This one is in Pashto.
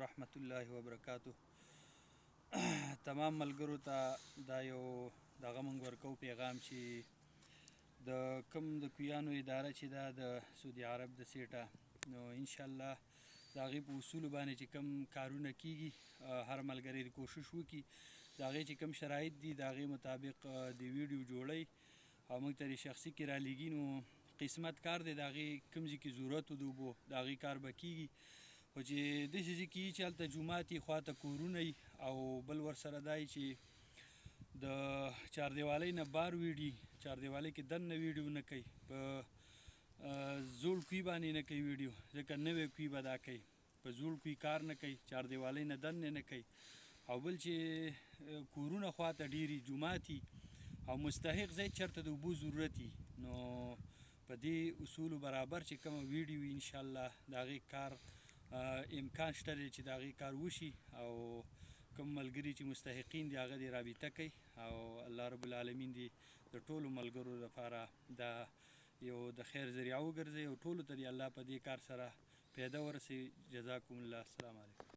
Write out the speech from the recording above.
ورحمت الله وبرکاتو. تمام ملګرو ته دا یو دغه مونږ ورکو پیغام چې د کوم د کویانو اداره چې دا د سعودي عرب د سیټه نو انشاءالله د هغې په اصولو باندې چې کوم کارونه کیږي هر ملګری کوشش وکړي د هغې چې کوم شرایط دي د هغې مطابق د ویډیو جوړی او موږ ته شخصي کې رالیږي نو قسمت کار دی د هغې کوم ځای کې ضرورت و د اوبو د هغې کار به کیږي خو چې داسې ځای کې وي چې هلته جومات وي خواته کورونه وي او بل ورسره دا وي چې د چاردیوالۍ نه بار ویډي چاردیوالۍ کې دننه ویډیو نه کوي په زوړ کوی باندې نه کوي ویډیو ځکه نوی کوی به دا کوي په زوړ کوی کار نه کوي چاردیوالۍ نه دننه نه کوي او بل چې کورونه خواته ډېري جومات وي او مستحق ځای چېرته د اوبو ضرورت وي نو په دې اصولو برابر چې کومه ویډیو وي انشاءالله د هغې کار امکان شته دی چې د هغې کار وشي او کوم ملګري چې مستحقین دي هغه دې رابطه کوي او الله رب العالمین دې د ټولو ملګرو لپاره دا یو د خیر ذریعه وګرځوي او ټولو ته دې الله په دې کار سره پیدا ورسوي. جزاکم الله. السلام علیکم.